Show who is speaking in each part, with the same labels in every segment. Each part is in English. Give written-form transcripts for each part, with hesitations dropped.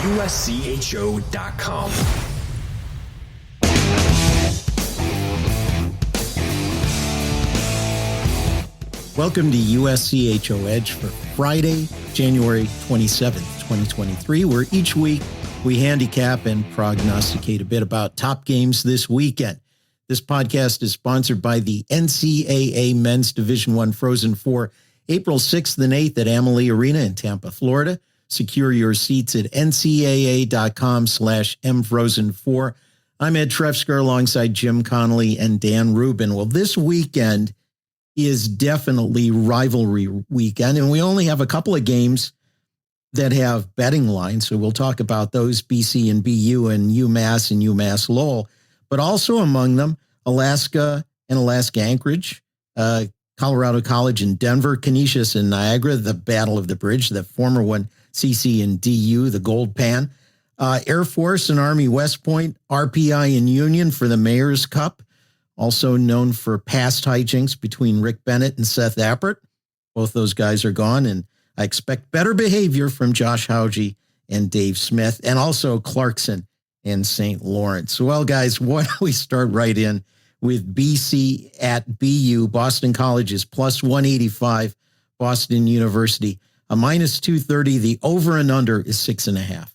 Speaker 1: USCHO.com.
Speaker 2: Welcome to USCHO Edge for Friday, January 27th, 2023, where each week we handicap and prognosticate a bit about top games this weekend. This podcast is sponsored by the NCAA Men's Division I Frozen Four, April 6th and 8th at Amalie Arena in Tampa, Florida. Secure your seats at ncaa.com/mfrozen4. I'm Ed Trefzger alongside Jim Connelly and Dan Rubin. Well, this weekend is definitely rivalry weekend, and we only have a couple of games that have betting lines, so we'll talk about those, BC and BU and UMass and UMass Lowell, but also among them, Alaska and Alaska Anchorage, Colorado College and Denver, Canisius and Niagara, the Battle of the Bridge, the former one, CC and DU, the Gold Pan, Air Force and Army West Point, RPI and Union for the Mayor's Cup, also known for past hijinks between Rick Bennett and Seth Appert. Both those guys are gone, and I expect better behavior from Josh Hauge and Dave Smith, and also Clarkson and St. Lawrence. Well, guys, why don't we start right in with BC at BU. Boston College is plus 185, Boston University, a minus 230. The over and under is 6.5.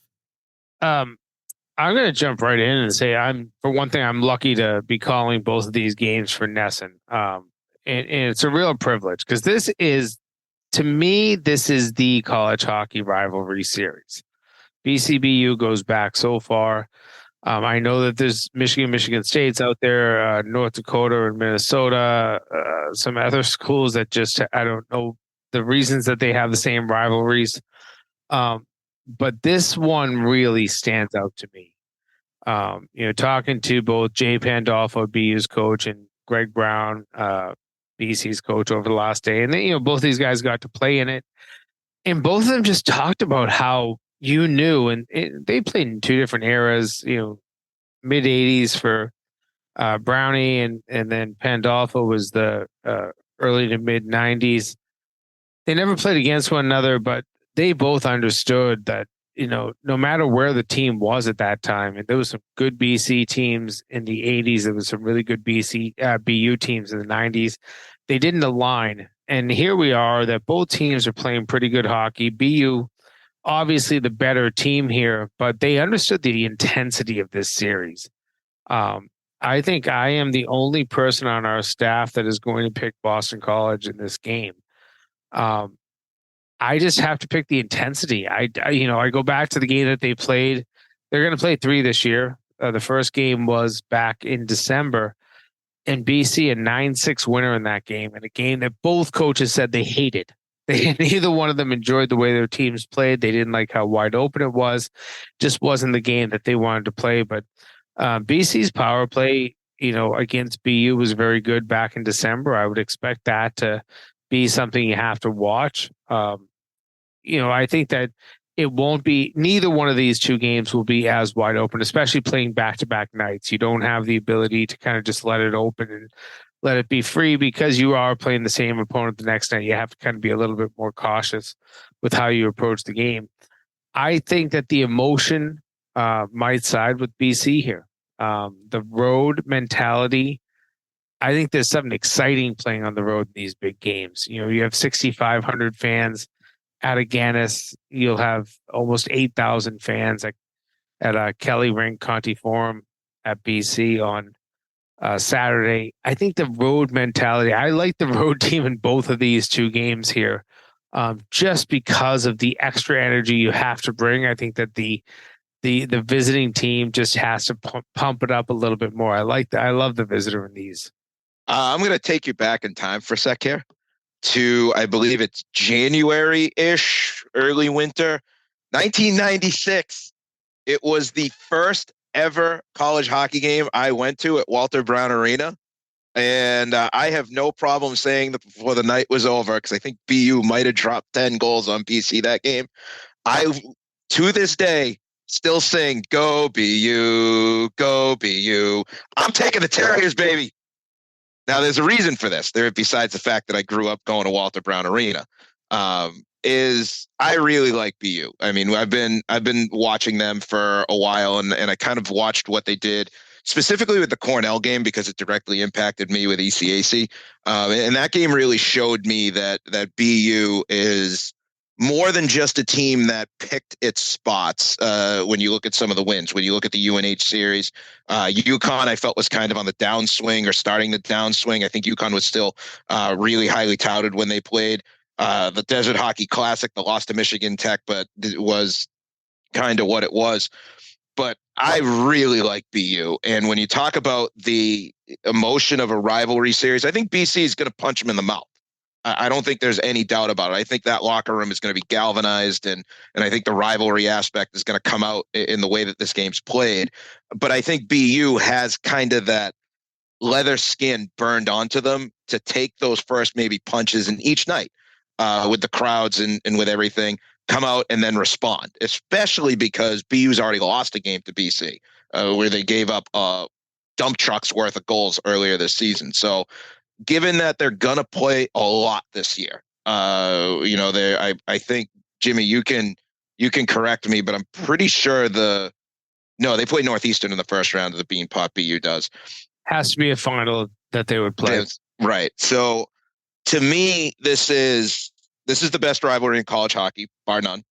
Speaker 3: I'm going to jump right in and say for one thing, I'm lucky to be calling both of these games for Nesson. And it's a real privilege because to me, this is the college hockey rivalry series. BCBU goes back so far. I know that there's Michigan State's out there, North Dakota and Minnesota, some other schools that just, I don't know the reasons that they have the same rivalries. But this one really stands out to me. Talking to both Jay Pandolfo, BU's coach, and Greg Brown, BC's coach over the last day. And then, both these guys got to play in it. And both of them just talked about how and they played in two different eras, mid 80s for Brownie and then Pandolfo was the early to mid 90s. They never played against one another, but they both understood that, no matter where the team was at that time, and there was some good BC teams in the 80s, there was some really good BU teams in the 90s. They didn't align. And here we are that both teams are playing pretty good hockey. BU, obviously the better team here, but they understood the intensity of this series. I think I am the only person on our staff that is going to pick Boston College in this game. I just have to pick the intensity. I go back to the game that they played. They're going to play 3 this year. The first game was back in December, and BC a 9-6 winner in that game, and a game that both coaches said they hated. Neither one of them enjoyed the way their teams played. They didn't like how wide open it was. Just wasn't the game that they wanted to play. But BC's power play, against BU was very good back in December. I would expect that to be something you have to watch. I think that it won't be, neither one of these two games will be as wide open, especially playing back-to-back nights. You don't have the ability to kind of just let it open and let it be free because you are playing the same opponent the next night. You have to kind of be a little bit more cautious with how you approach the game. I think that the emotion might side with BC here. The road mentality, I think there's something exciting playing on the road in these big games. You have 6,500 fans at Agganis. You'll have almost 8,000 fans at Kelly Rink Conti Forum at BC on Saturday. I think the road mentality, I like the road team in both of these two games here, just because of the extra energy you have to bring. I think that the visiting team just has to pump it up a little bit more. I love the visitor in these.
Speaker 4: I'm going to take you back in time for a sec here to, I believe it's January-ish, early winter, 1996. It was the first ever college hockey game I went to at Walter Brown Arena. And I have no problem saying that before the night was over, because I think BU might have dropped 10 goals on BC that game. I, to this day, still sing, "Go BU, go BU. I'm taking the Terriers, baby." Now, there's a reason for this. Besides the fact that I grew up going to Walter Brown Arena. is I really like BU. I mean, I've been watching them for a while, and I kind of watched what they did specifically with the Cornell game because it directly impacted me with ECAC. And that game really showed me that BU is more than just a team that picked its spots. When you look at some of the wins, when you look at the UNH series, UConn I felt was kind of on the downswing or starting the downswing. I think UConn was still really highly touted when they played. The Desert Hockey Classic, the loss to Michigan Tech, but it was kind of what it was. But I really like BU. And when you talk about the emotion of a rivalry series, I think BC is going to punch them in the mouth. I don't think there's any doubt about it. I think that locker room is going to be galvanized, and I think the rivalry aspect is going to come out in the way that this game's played. But I think BU has kind of that leather skin burned onto them to take those first maybe punches in each night with the crowds and with everything, come out and then respond, especially because BU's already lost a game to BC where they gave up dump trucks worth of goals earlier this season. So given that they're going to play a lot this year, I think, Jimmy, you can correct me, but I'm pretty sure they play Northeastern in the first round of the Beanpot. BU does.
Speaker 3: Has to be a final that they would play.
Speaker 4: Right. So to me, this is the best rivalry in college hockey, bar none.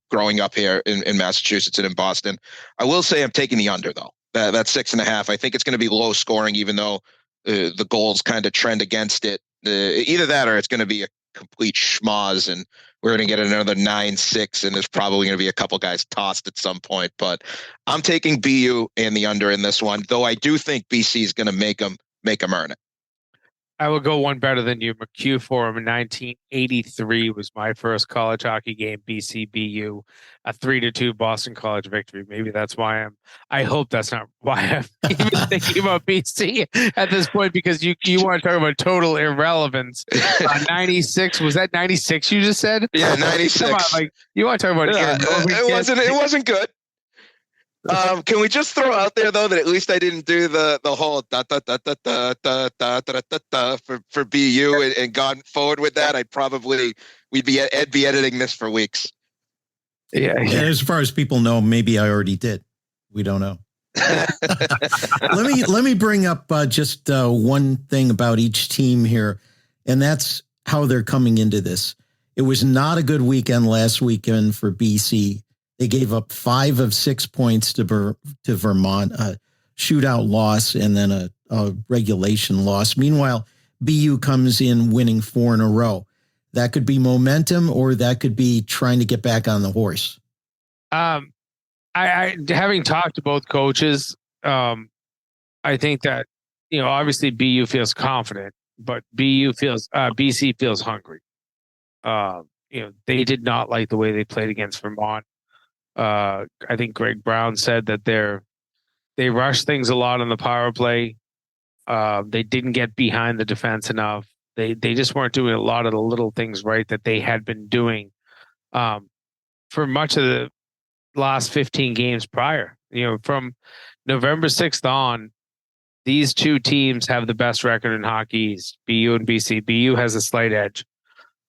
Speaker 4: Growing up here in Massachusetts and in Boston, I will say I'm taking the under though. That's 6.5. I think it's going to be low scoring, even though the goals kind of trend against it. Either that or it's going to be a complete schmoz, and we're going to get another 9-6, and there's probably going to be a couple guys tossed at some point. But I'm taking BU and the under in this one, though I do think BC is going to make them earn it.
Speaker 3: I will go one better than you. McHugh Forum in 1983 was my first college hockey game. BC-BU, a 3-2 Boston College victory. Maybe that's why I hope that's not why I'm even thinking about BC at this point, because you want to talk about total irrelevance. 96, was that 96 you just said?
Speaker 4: Yeah, 96.
Speaker 3: Come on, you want to talk about
Speaker 4: it wasn't good. Can we just throw out there though that at least I didn't do the whole da da da da da da da da da da for BU and gone forward with that? I'd be editing this for weeks.
Speaker 2: Yeah. As far as people know, maybe I already did. We don't know. Let me bring up just one thing about each team here, and that's how they're coming into this. It was not a good weekend last weekend for BC. They gave up 5 of 6 points to Vermont, a shootout loss, and then a regulation loss. Meanwhile, BU comes in winning 4 in a row. That could be momentum, or that could be trying to get back on the horse.
Speaker 3: I having talked to both coaches, I think that, obviously BU feels confident, but BC feels hungry. They did not like the way they played against Vermont. I think Greg Brown said that they rushed things a lot on the power play. They didn't get behind the defense enough. They just weren't doing a lot of the little things right that they had been doing for much of the last 15 games prior. From November 6th on, these two teams have the best record in hockey, BU and BC. BU has a slight edge.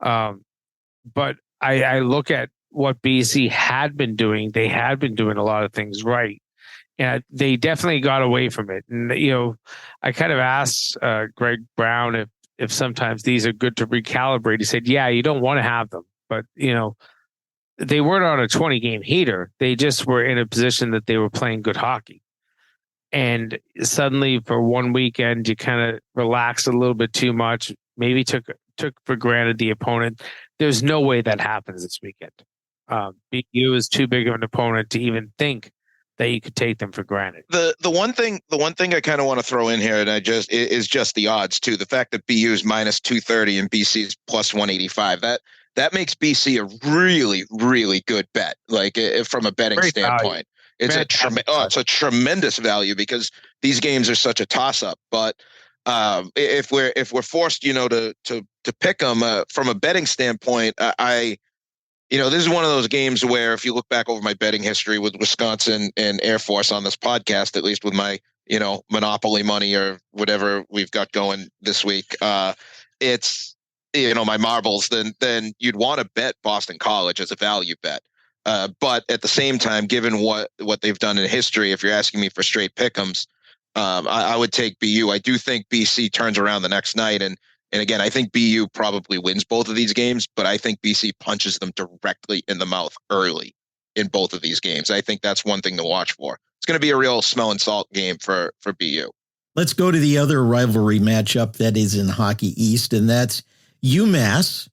Speaker 3: But I look at what BC had been doing. They had been doing a lot of things right, and they definitely got away from it. And I kind of asked Greg Brown if sometimes these are good to recalibrate. He said, "Yeah, you don't want to have them, but they weren't on a 20-game heater. They just were in a position that they were playing good hockey. And suddenly, for one weekend, you kind of relaxed a little bit too much. Maybe took for granted the opponent. There's no way that happens this weekend. BU is too big of an opponent to even think that you could take them for granted.
Speaker 4: The one thing I kind of want to throw in here, and is just the odds too. The fact that BU is minus 230 and BC is plus 185. That makes BC a really, really good bet. Like from a betting
Speaker 3: Great
Speaker 4: standpoint,
Speaker 3: value.
Speaker 4: It's a tremendous value because these games are such a toss up. But if we're forced, to pick them from a betting standpoint, this is one of those games where if you look back over my betting history with Wisconsin and Air Force on this podcast, at least with my, Monopoly money or whatever we've got going this week, it's my marbles, then you'd want to bet Boston College as a value bet. But at the same time, given what they've done in history, if you're asking me for straight pick'ems, I would take BU. I do think BC turns around the next night, and again, I think BU probably wins both of these games, but I think BC punches them directly in the mouth early in both of these games. I think that's one thing to watch for. It's going to be a real smell and salt game for BU.
Speaker 2: Let's go to the other rivalry matchup that is in Hockey East, and that's UMass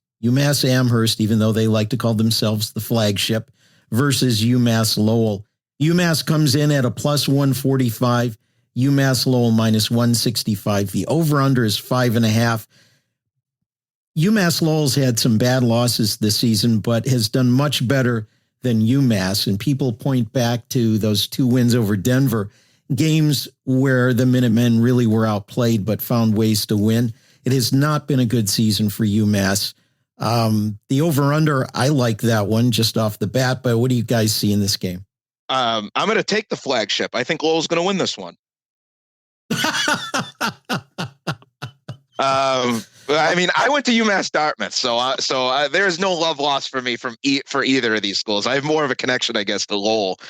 Speaker 2: Amherst, even though they like to call themselves the flagship, versus UMass Lowell. UMass comes in at a plus 145, UMass Lowell minus 165. The over-under is 5.5. UMass Lowell's had some bad losses this season, but has done much better than UMass. And people point back to those 2 wins over Denver, games where the Minutemen really were outplayed but found ways to win. It has not been a good season for UMass. The over-under, I like that one just off the bat, but what do you guys see in this game?
Speaker 4: I'm going to take the flagship. I think Lowell's going to win this one. I mean, I went to UMass Dartmouth, so there's no love lost for me for either of these schools. I have more of a connection, I guess, to Lowell.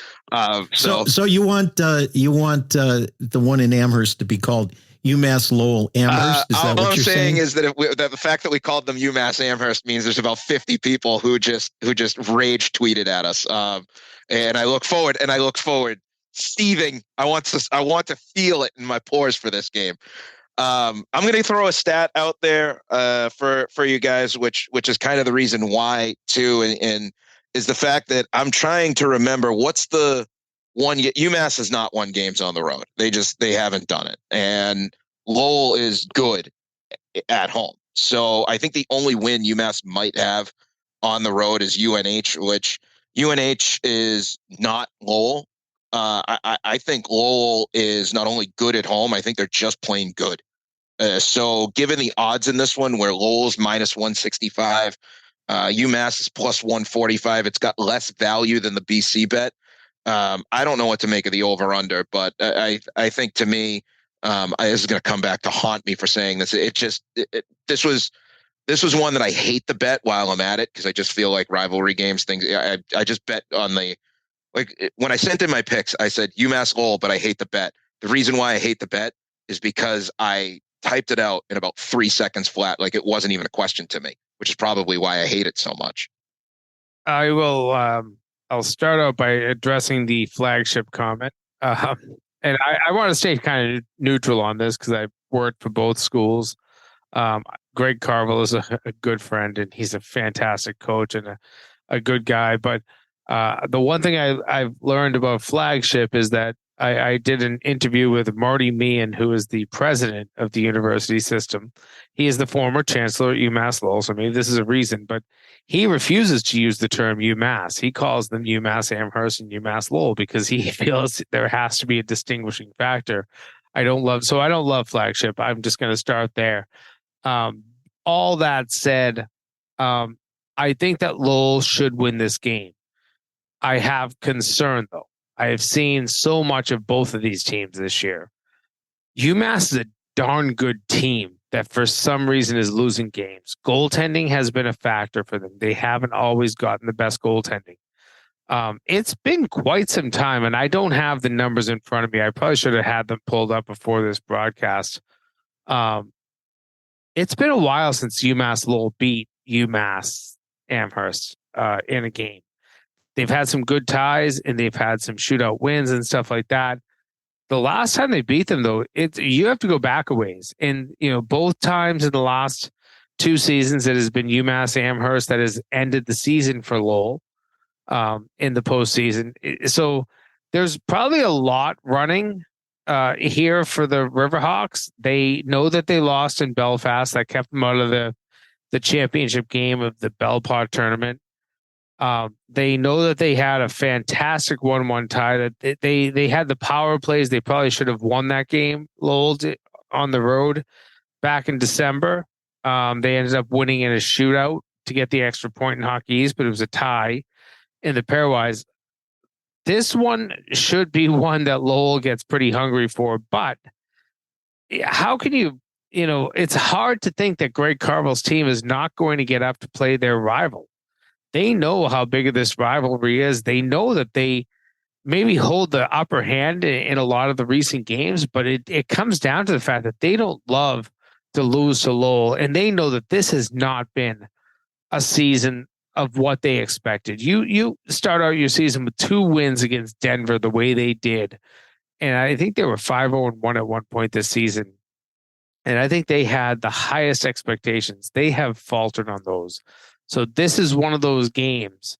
Speaker 2: So you want the one in Amherst to be called UMass Lowell Amherst? Is that what you're saying?
Speaker 4: Is that that the fact that we called them UMass Amherst means there's about 50 people who just rage tweeted at us. And I look forward seething. I want to feel it in my pores for this game. I'm going to throw a stat out there for you guys, which is kind of the reason why too, and is the fact that I'm trying to remember what's the one. UMass has not won games on the road. They haven't done it, and Lowell is good at home. So I think the only win UMass might have on the road is UNH, which UNH is not Lowell. I think Lowell is not only good at home, I think they're just plain good. So given the odds in this one, where Lowell's minus 165, UMass is plus 145, it's got less value than the BC bet. I don't know what to make of the over-under, but I think to me, this is going to come back to haunt me for saying this. This was one that I hate the bet while I'm at it, because I just feel like rivalry games, things. I just bet on when I sent in my picks, I said UMass Lowell, but I hate the bet. The reason why I hate the bet is because I typed it out in about 3 seconds flat. Like it wasn't even a question to me, which is probably why I hate it so much.
Speaker 3: I will. I'll start out by addressing the flagship comment. And I want to stay kind of neutral on this because I worked for both schools. Greg Carville is a good friend, and he's a fantastic coach and a good guy. But the one thing I've learned about flagship is that I did an interview with Marty Meehan, who is the president of the university system. He is the former chancellor at UMass Lowell, so maybe this is a reason, but he refuses to use the term UMass. He calls them UMass Amherst and UMass Lowell because he feels there has to be a distinguishing factor. I don't love flagship. I'm just going to start there. All that said, I think that Lowell should win this game. I have concern, though. I have seen so much of both of these teams this year. UMass is a darn good team that for some reason is losing games. Goaltending has been a factor for them. They haven't always gotten the best goaltending. It's been quite some time, and I don't have the numbers in front of me. I probably should have had them pulled up before this broadcast. It's been a while since UMass Lowell beat UMass Amherst in a game. They've had some good ties and they've had some shootout wins and stuff like that. The last time they beat them, though, you have to go back a ways. And, both times in the last 2 seasons, it has been UMass Amherst that has ended the season for Lowell in the postseason. So there's probably a lot running here for the Riverhawks. They know that they lost in Belfast. That kept them out of the championship game of the Belpod tournament. They know that they had a fantastic 1-1 tie, that they had the power plays. They probably should have won that game, Lowell, on the road back in December. They ended up winning in a shootout to get the extra point in Hockey East, but it was a tie in the pairwise. This one should be one that Lowell gets pretty hungry for, but how can you, it's hard to think that Greg Carvel's team is not going to get up to play their rival. They know how big of this rivalry is. They know that they maybe hold the upper hand in a lot of the recent games, but it comes down to the fact that they don't love to lose to Lowell, and they know that this has not been a season of what they expected. You start out your season with 2 wins against Denver the way they did, and I think they were 5-0-1 at one point this season, and I think they had the highest expectations. They have faltered on those. So this is one of those games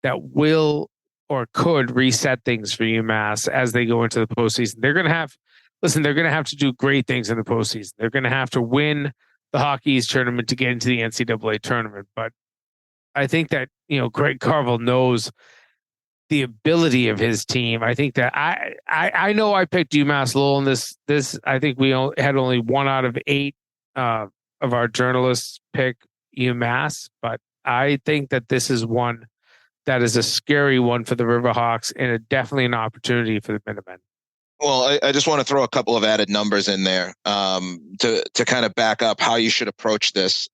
Speaker 3: that will or could reset things for UMass as they go into the postseason. They're going to have to do great things in the postseason. They're going to have to win the Hockey East tournament to get into the NCAA tournament. But I think that, Greg Carvel knows the ability of his team. I think that I know I picked UMass Lowell in this. I think we had only 1 out of 8 of our journalists pick UMass, but I think that this is one that is a scary one for the Riverhawks and definitely an opportunity for the Minutemen.
Speaker 4: Well, I just want to throw a couple of added numbers in there to kind of back up how you should approach this.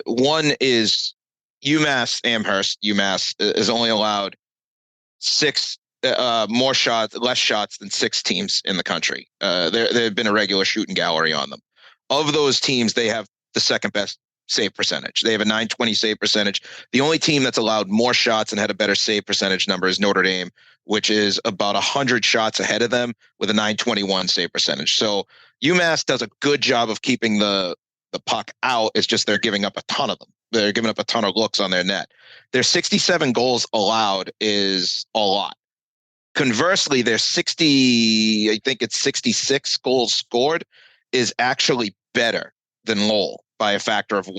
Speaker 4: One is UMass Amherst. UMass is only allowed 6 less shots than 6 teams in the country. There have been a regular shooting gallery on them. Of those teams, they have the second best save percentage. They have a .920 save percentage. The only team that's allowed more shots and had a better save percentage number is Notre Dame, which is about 100 shots ahead of them with a .921 save percentage. So UMass does a good job of keeping the puck out. It's just they're giving up a ton of them. They're giving up a ton of looks on their net. Their 67 goals allowed is a lot. Conversely, their 66 goals scored is actually better than Lowell by a factor of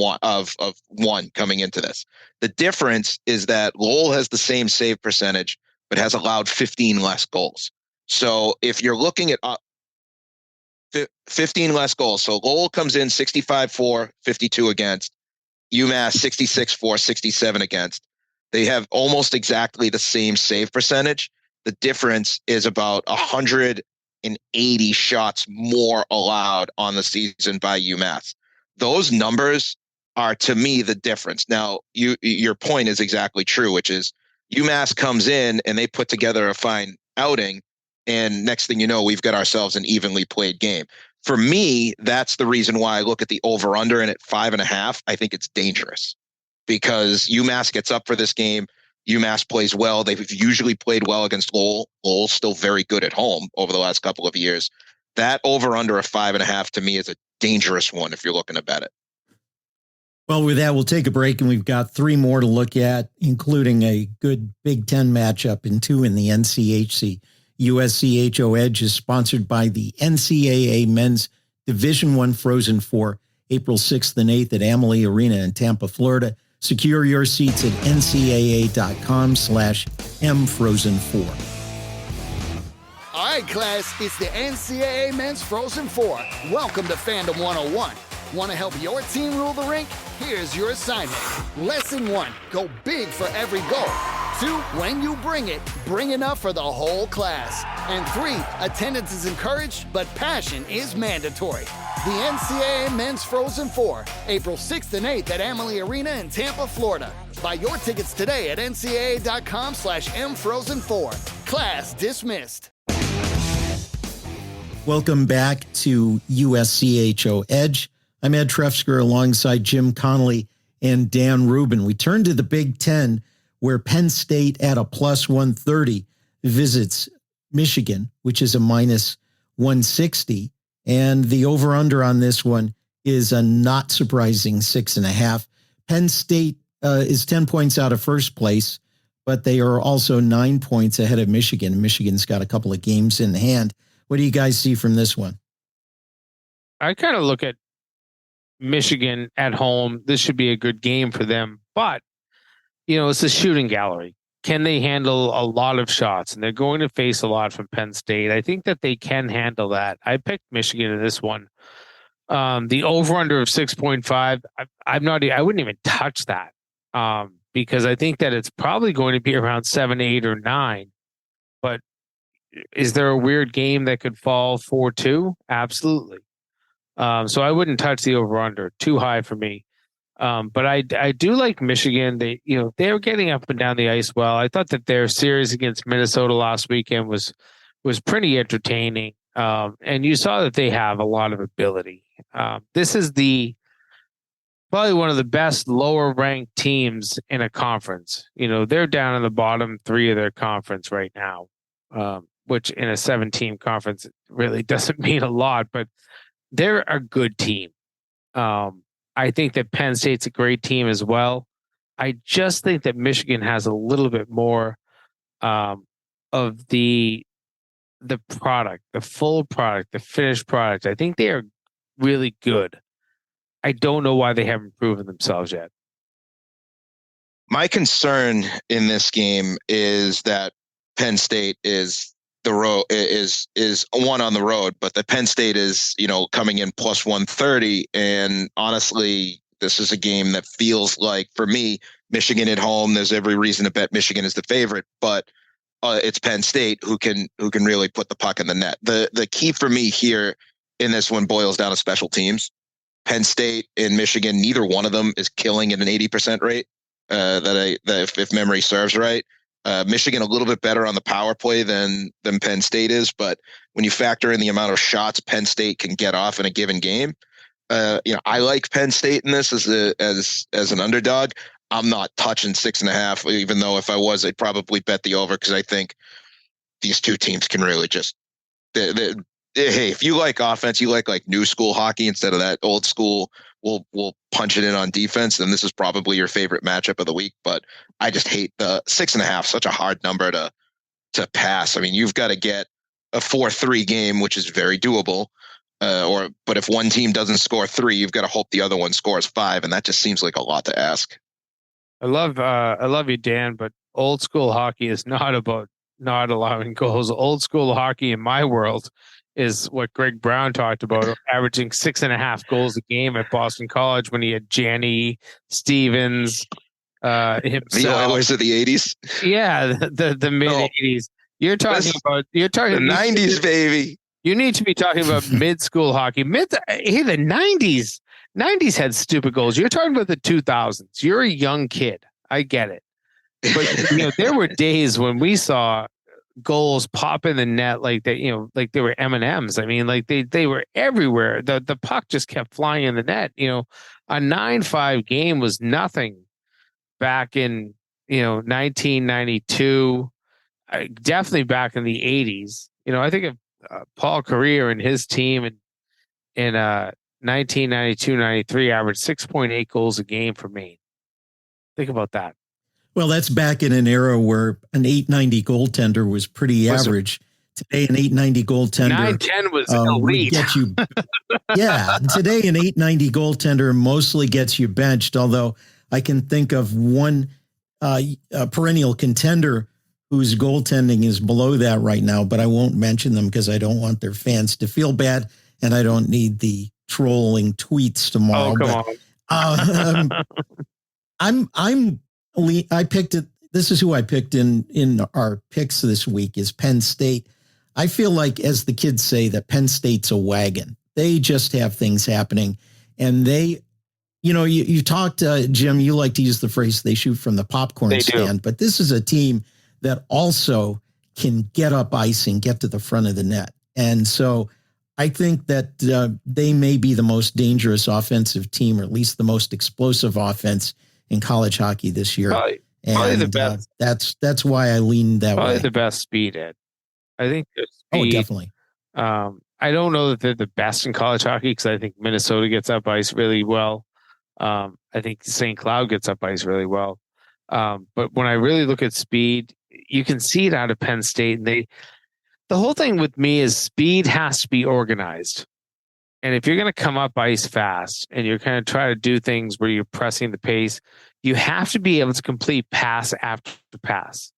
Speaker 4: one coming into this. The difference is that Lowell has the same save percentage, but has allowed 15 less goals. So if you're looking at 15 less goals, so Lowell comes in 65-4, 52 against, UMass 66-4, 67 against. They have almost exactly the same save percentage. The difference is about 180 shots more allowed on the season by UMass. Those numbers are, to me, the difference. Now, your point is exactly true, which is UMass comes in and they put together a fine outing, and next thing you know, we've got ourselves an evenly played game. For me, that's the reason why I look at the over-under, and at 5.5, I think it's dangerous because UMass gets up for this game. UMass plays well. They've usually played well against Lowell. Lowell's still very good at home over the last couple of years. That over-under of 5.5 to me is a dangerous one if you're looking to bet it.
Speaker 2: Well, with that, we'll take a break, and we've got 3 more to look at, including a good Big Ten matchup and 2 in the NCHC. USCHO Edge is sponsored by the NCAA Men's Division I Frozen Four, April 6th and 8th at Amalie Arena in Tampa, Florida. Secure your seats at ncaa.com/mfrozen4.
Speaker 1: All right, class, it's the NCAA Men's Frozen Four. Welcome to Fandom 101. Want to help your team rule the rink? Here's your assignment. Lesson 1, go big for every goal. 2, when you bring it, bring enough for the whole class. And 3, attendance is encouraged, but passion is mandatory. The NCAA Men's Frozen Four, April 6th and 8th at Amalie Arena in Tampa, Florida. Buy your tickets today at ncaa.com/mfrozen4. Class dismissed.
Speaker 2: Welcome back to USCHO Edge. I'm Ed Trefzger alongside Jim Connelly and Dan Rubin. We turn to the Big Ten, where Penn State at a +130 visits Michigan, which is a -160. And the over-under on this one is a not surprising 6.5. Penn State is 10 points out of first place, but they are also 9 points ahead of Michigan. Michigan's got a couple of games in hand. What do you guys see from this one?
Speaker 3: I kind of look at Michigan at home. This should be a good game for them, but it's a shooting gallery. Can they handle a lot of shots? And they're going to face a lot from Penn State. I think that they can handle that. I picked Michigan in this one. The over-under of 6.5, I wouldn't even touch that because I think that it's probably going to be around 7, 8, or 9. But is there a weird game that could fall 4-2? Absolutely. So I wouldn't touch the over/under. Too high for me. But I do like Michigan. They were getting up and down the ice well. I thought that their series against Minnesota last weekend was pretty entertaining. And you saw that they have a lot of ability. This is probably one of the best lower ranked teams in a conference. They're down in the bottom 3 of their conference right now, which in a 7-team conference really doesn't mean a lot, but they're a good team. I think that Penn State's a great team as well. I just think that Michigan has a little bit more of the product, the full product, the finished product. I think they are really good. I don't know why they haven't proven themselves yet.
Speaker 4: My concern in this game is that Penn State is one on the road, but the Penn State is, coming in plus 130. And honestly, this is a game that feels like, for me, Michigan at home, there's every reason to bet Michigan is the favorite, but it's Penn State who can really put the puck in the net. The key for me here in this one boils down to special teams. Penn State and Michigan, neither one of them is killing at an 80% rate. If memory serves right. Michigan a little bit better on the power play than Penn State is, but when you factor in the amount of shots Penn State can get off in a given game, I like Penn State in this as an underdog. I'm not touching 6.5, even though if I was, I'd probably bet the over because I think these two teams can really just. Hey, if you like offense, you like new school hockey instead of that old school. We'll punch it in on defense, then this is probably your favorite matchup of the week. But I just hate the 6.5. Such a hard number to pass. I mean, you've got to get a 4-3 game, which is very doable. But if one team doesn't score 3, you've got to hope the other one scores 5, and that just seems like a lot to ask.
Speaker 3: I love you, Dan, but old school hockey is not about not allowing goals. Old school hockey in my world is what Greg Brown talked about, averaging 6.5 goals a game at Boston College when he had Janney, Stevens, himself.
Speaker 4: The Oilers of the 80s?
Speaker 3: Yeah, the mid 80s. You're talking the
Speaker 4: 90s, baby.
Speaker 3: You need to be talking about mid-school hockey. The 90s. 90s had stupid goals. You're talking about the 2000s. You're a young kid. I get it. But there were days when we saw goals pop in the net like that, like they were M&Ms. I mean, like they were everywhere. The puck just kept flying in the net. A 9-5 game was nothing back in 1992. Definitely back in the 80s. I think of Paul Kariya and his team in 1992-93 averaged 6.8 goals a game for Maine. Think about that.
Speaker 2: Well, that's back in an era where an .890 goaltender was pretty average. Today, an .890 goaltender
Speaker 3: .910 was elite.
Speaker 2: Get you, yeah, today an .890 goaltender mostly gets you benched. Although I can think of one perennial contender whose goaltending is below that right now, but I won't mention them because I don't want their fans to feel bad, and I don't need the trolling tweets tomorrow.
Speaker 3: Oh, come
Speaker 2: on. I picked it. This is who I picked in our picks this week is Penn State. I feel like, as the kids say, that Penn State's a wagon. They just have things happening, and they, you talked, Jim, you like to use the phrase, they shoot from the popcorn stand, but this is a team that also can get up ice and get to the front of the net. And so I think that they may be the most dangerous offensive team, or at least the most explosive offense in college hockey this year. Probably the best. That's why I lean that way.
Speaker 3: Probably the best speed, Ed. I think their speed.
Speaker 2: Oh, definitely.
Speaker 3: I don't know that they're the best in college hockey because I think Minnesota gets up ice really well. I think St. Cloud gets up ice really well. But when I really look at speed, you can see it out of Penn State. And the whole thing with me is speed has to be organized. And if you're going to come up ice fast and you're kind of try to do things where you're pressing the pace, you have to be able to complete pass after pass.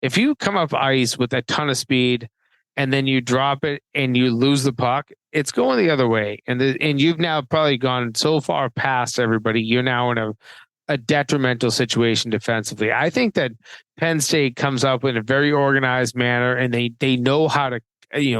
Speaker 3: If you come up ice with a ton of speed and then you drop it and you lose the puck, it's going the other way. And you've now probably gone so far past everybody. You're now in a detrimental situation defensively. I think that Penn State comes up in a very organized manner, and they know how to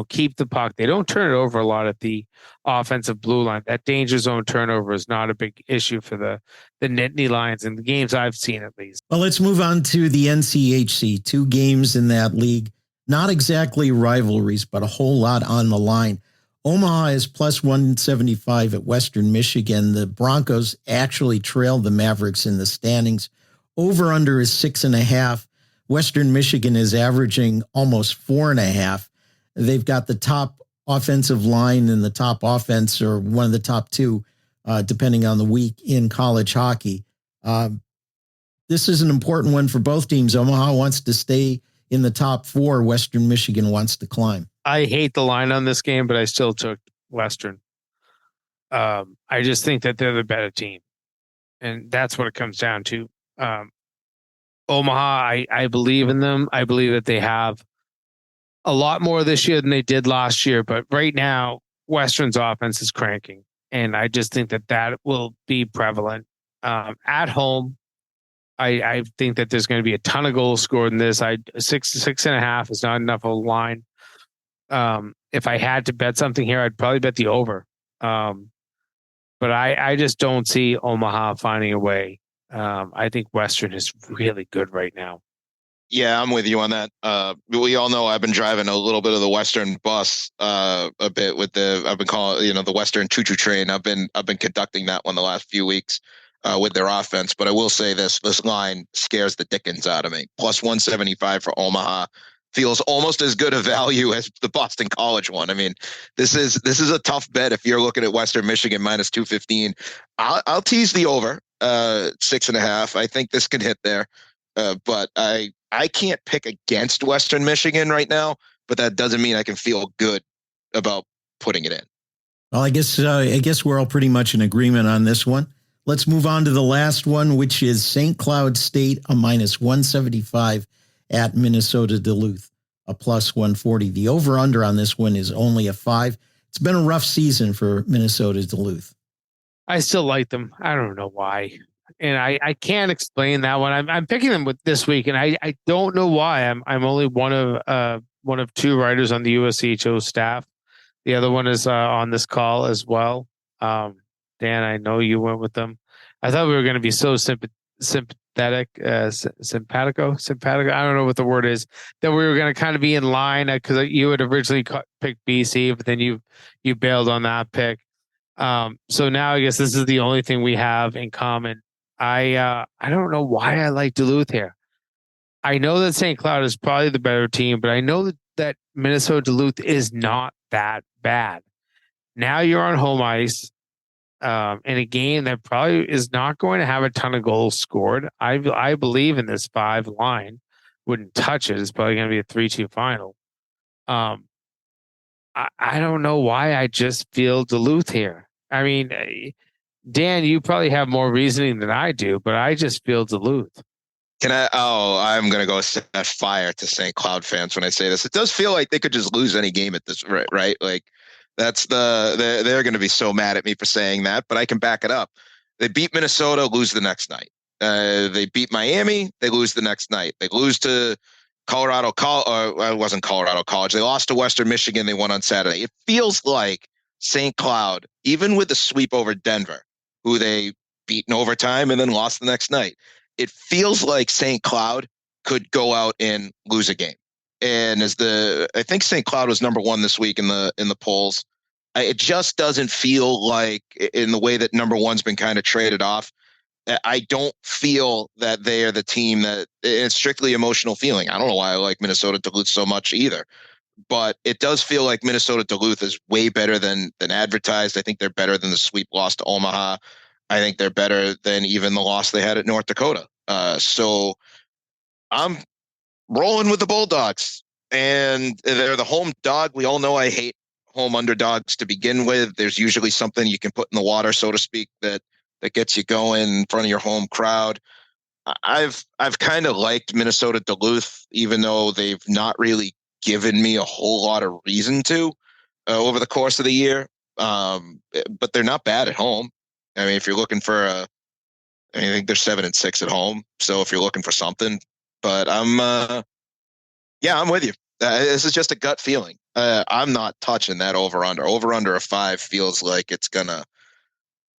Speaker 3: keep the puck. They don't turn it over a lot at the offensive blue line. That danger zone turnover is not a big issue for the Nittany Lions in the games I've seen, at least.
Speaker 2: Well, let's move on to the NCHC. 2 games in that league. Not exactly rivalries, but a whole lot on the line. Omaha is plus 175 at Western Michigan. The Broncos actually trailed the Mavericks in the standings. Over-under is 6.5. Western Michigan is averaging almost 4.5. They've got the top offensive line and the top offense, or one of the top 2, depending on the week in college hockey. This is an important one for both teams. Omaha wants to stay in the top 4. Western Michigan wants to climb.
Speaker 3: I hate the line on this game, but I still took Western. I just think that they're the better team, and that's what it comes down to. Omaha, I believe in them. I believe that they have a lot more this year than they did last year, but right now, Western's offense is cranking, and I just think that will be prevalent. At home, I think that there's going to be a ton of goals scored in this. 6.5 is not enough of a line. If I had to bet something here, I'd probably bet the over. But I just don't see Omaha finding a way. I think Western is really good right now.
Speaker 4: Yeah, I'm with you on that. We all know I've been driving a little bit of the Western bus a bit with I've been calling the Western choo-choo train. I've been conducting that one the last few weeks with their offense. But I will say this line scares the dickens out of me. Plus 175 for Omaha feels almost as good a value as the Boston College one. I mean, this is a tough bet if you're looking at Western Michigan minus 215. I'll tease the over 6.5. I think this can hit there, but I can't pick against Western Michigan right now. But that doesn't mean I can feel good about putting it in.
Speaker 2: Well, I guess we're all pretty much in agreement on this one. Let's move on to the last one, which is St. Cloud State, a minus 175 at Minnesota Duluth, a plus 140. The over-under on this one is only a 5. It's been a rough season for Minnesota Duluth.
Speaker 3: I still like them. I don't know why. And I can't explain that one. I'm picking them with this week, and I don't know why. I'm only one of 2 writers on the USCHO staff. The other one is on this call as well. Dan, I know you went with them. I thought we were going to be so sympathetic, simpatico. I don't know what the word is, that we were going to kind of be in line, because you had originally picked BC, but then you bailed on that pick. So now I guess this is the only thing we have in common. I don't know why I like Duluth here. I know that St. Cloud is probably the better team, but I know that Minnesota Duluth is not that bad. Now you're on home ice. In a game that probably is not going to have a ton of goals scored. I believe in this 5 line. Wouldn't touch it. It's probably going to be a 3-2 final. I don't know why I just feel Duluth here. I mean, Dan, you probably have more reasoning than I do, but I just feel Duluth.
Speaker 4: I'm going to go set fire to St. Cloud fans when I say this. It does feel like they could just lose any game at this rate, right? Like, they're going to be so mad at me for saying that, but I can back it up. They beat Minnesota, lose the next night. They beat Miami, they lose the next night. They lose to Colorado College. It wasn't Colorado College. They lost to Western Michigan. They won on Saturday. It feels like St. Cloud, even with the sweep over Denver, who they beat in overtime and then lost the next night. It feels like St. Cloud could go out and lose a game. And I think St. Cloud was number 1 this week in the polls. It just doesn't feel like, in the way that number 1's been kind of traded off, I don't feel that they are the team that it's strictly emotional feeling. I don't know why I like Minnesota Duluth so much either, but it does feel like Minnesota Duluth is way better than advertised. I think they're better than the sweep loss to Omaha. I think they're better than even the loss they had at North Dakota. So I'm rolling with the Bulldogs, and they're the home dog. We all know I hate home underdogs to begin with. There's usually something you can put in the water, so to speak, that gets you going in front of your home crowd. I've kind of liked Minnesota Duluth, even though they've not really given me a whole lot of reason to over the course of the year. But they're not bad at home. I mean, if you're looking for I think they're 7-6 at home. So if you're looking for something, but I'm with you. This is just a gut feeling. I'm not touching that over under. Over under a 5 feels like it's gonna.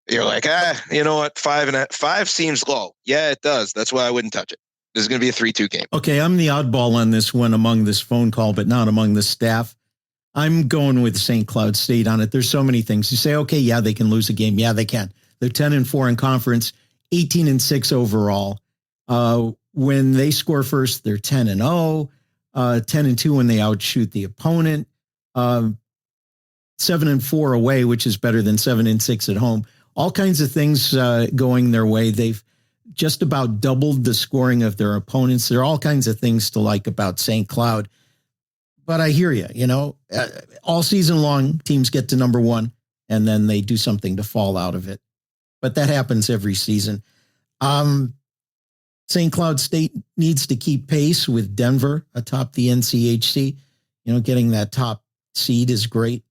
Speaker 4: You're like, you know what? 5 seems low. Yeah, it does. That's why I wouldn't touch it. This is gonna be a 3-2 game.
Speaker 2: Okay, I'm the oddball on this one among this phone call, but not among the staff. I'm going with St. Cloud State on it. There's so many things. You say, okay, yeah, they can lose a game. Yeah, they can. They're 10-4 in conference, 18-6 overall. When they score first, they're 10-0, 10-2 when they outshoot the opponent, 7-4 away, which is better than 7-6 at home. All kinds of things going their way. They've just about doubled the scoring of their opponents. There are all kinds of things to like about St. Cloud. But I hear you, all season long, teams get to number 1, and then they do something to fall out of it. But that happens every season. St. Cloud State needs to keep pace with Denver atop the NCHC. Getting that top seed is great.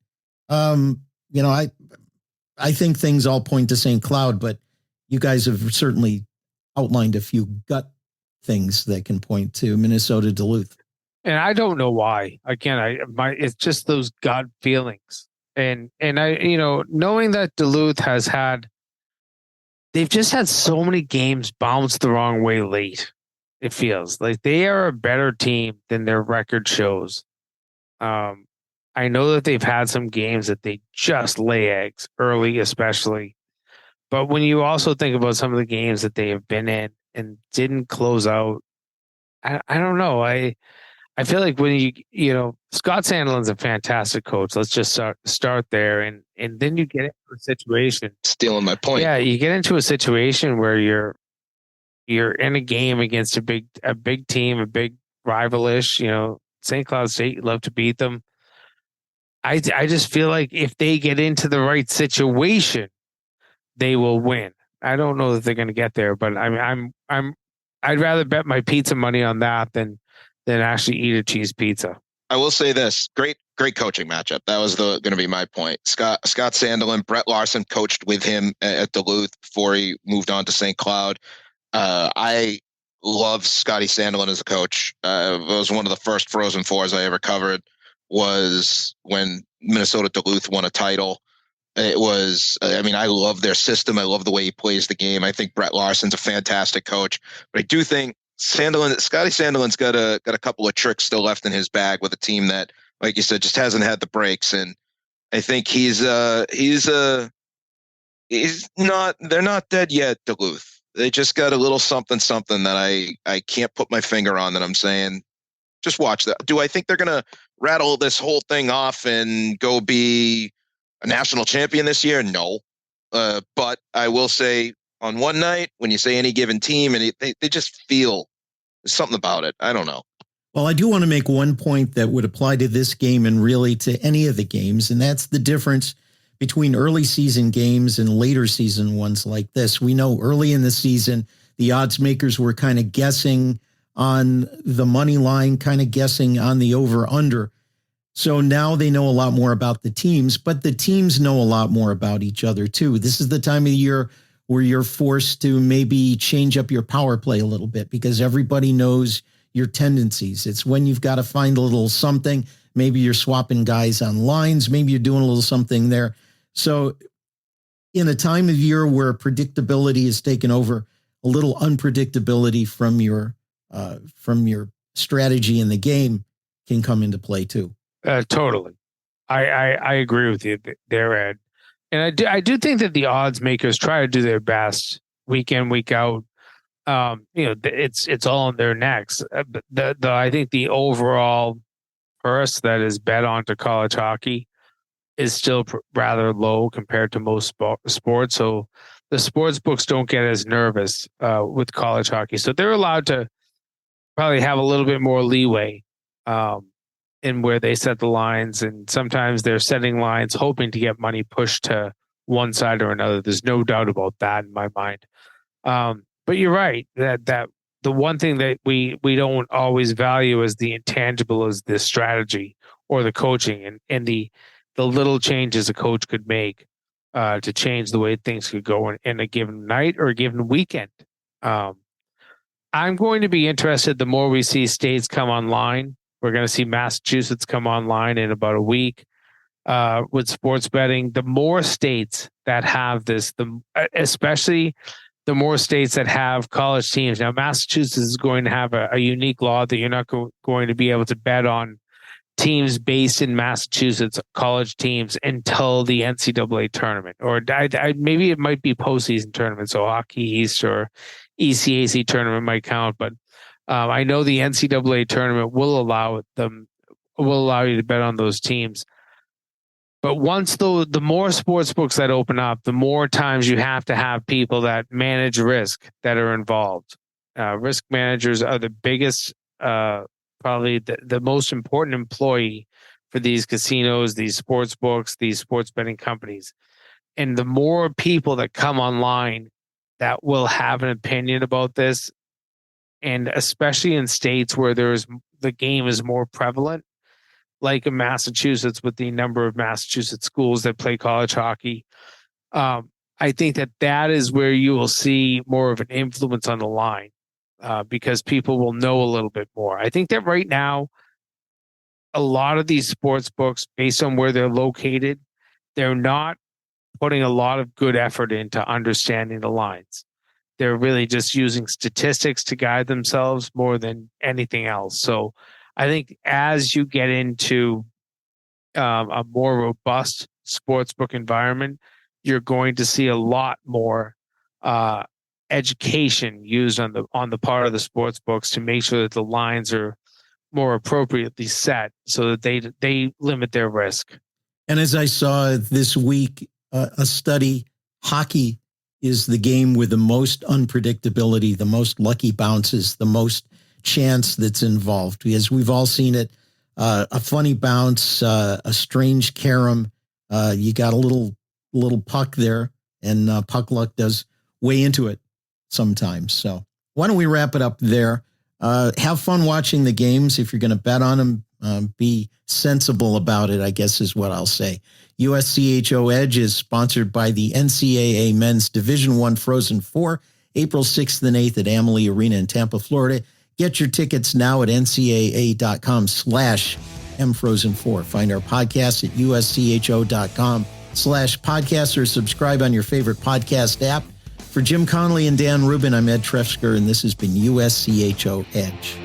Speaker 2: I think things all point to St. Cloud, but you guys have certainly outlined a few gut things that can point to Minnesota Duluth.
Speaker 3: And I don't know why. Again, it's just those gut feelings. And I, knowing that Duluth they've just had so many games bounce the wrong way late. It feels like they are a better team than their record shows. I know that they've had some games that they just lay eggs early, especially. But when you also think about some of the games that they have been in and didn't close out, I don't know. I feel like when Scott Sandelin's a fantastic coach. Let's just start there, and then you get into a situation.
Speaker 4: Stealing my point.
Speaker 3: Yeah, you get into a situation where you're in a game against a big team, a big rival-ish. St. Cloud State, you'd love to beat them. I just feel like if they get into the right situation, they will win. I don't know that they're going to get there, but I'd rather bet my pizza money on that than actually eat a cheese pizza.
Speaker 4: I will say this: great coaching matchup. That was going to be my point. Scott Sandelin, Brett Larson coached with him at Duluth before he moved on to St. Cloud. I love Scotty Sandelin as a coach. It was one of the first Frozen Fours I ever covered. Was when Minnesota Duluth won a title. It was, I love their system. I love the way he plays the game. I think Brett Larson's a fantastic coach, but I do think Scotty Sandelin's got a couple of tricks still left in his bag with a team that, like you said, just hasn't had the breaks. And I think they're not dead yet, Duluth. They just got a little something that I can't put my finger on that I'm saying, just watch that. Do I think they're going to rattle this whole thing off and go be a national champion this year? No. But I will say on one night, when you say any given team, and they just feel something about it. I don't know.
Speaker 2: Well, I do want to make one point that would apply to this game and really to any of the games, and that's the difference between early season games and later season ones like this. We know early in the season, the odds makers were kind of guessing on the money line, kind of guessing on the over-under. So now they know a lot more about the teams, but the teams know a lot more about each other too. This is the time of the year where you're forced to maybe change up your power play a little bit because everybody knows your tendencies. It's when you've got to find a little something. Maybe you're swapping guys on lines. Maybe you're doing a little something there. So in a time of year where predictability is taken over, a little unpredictability from your strategy in the game can come into play too.
Speaker 3: Totally. I agree with you there, Ed. And I do think that the odds makers try to do their best week in, week out. It's all in their necks. I think the overall purse that is bet onto college hockey is still rather low compared to most sports. So the sports books don't get as nervous with college hockey. So they're allowed to probably have a little bit more leeway in where they set the lines. And sometimes they're setting lines hoping to get money pushed to one side or another. There's no doubt about that in my mind. But you're right that the one thing that we don't always value is the intangible, is the strategy or the coaching and the little changes a coach could make to change the way things could go in a given night or a given weekend. I'm going to be interested the more we see states come online We're going to see Massachusetts come online in about a week with sports betting. The more states that have this, especially the more states that have college teams. Now, Massachusetts is going to have a unique law that you're not going to be able to bet on teams based in Massachusetts, college teams, until the NCAA tournament, or maybe it might be postseason tournament. So Hockey East or ECAC tournament might count, but I know the NCAA tournament will allow you to bet on those teams. But once the more sports books that open up, the more times you have to have people that manage risk that are involved. Risk managers are the biggest, probably the most important employee for these casinos, these sports books, these sports betting companies. And the more people that come online that will have an opinion about this, and especially in states where the game is more prevalent, like in Massachusetts with the number of Massachusetts schools that play college hockey, I think that is where you will see more of an influence on the line because people will know a little bit more. I think that right now, a lot of these sports books, based on where they're located, they're not putting a lot of good effort into understanding the lines. They're really just using statistics to guide themselves more than anything else. So I think as you get into a more robust sportsbook environment, you're going to see a lot more education used on the part of the sports books to make sure that the lines are more appropriately set so that they limit their risk.
Speaker 2: And as I saw this week, a study, hockey is the game with the most unpredictability, the most lucky bounces, the most chance that's involved, because we've all seen it. A funny bounce, a strange carom. You got a little puck there, and puck luck does weigh into it sometimes. So why don't we wrap it up there? Have fun watching the games. If you're going to bet on them, be sensible about it, I guess is what I'll say. USCHO Edge is sponsored by the NCAA Men's Division I Frozen Four, April 6th and 8th at Amalie Arena in Tampa, Florida. Get your tickets now at ncaa.com/mfrozen4. Find our podcast at uscho.com/podcast or subscribe on your favorite podcast app. For Jim Connelly and Dan Rubin, I'm Ed Trefzger, and this has been USCHO Edge.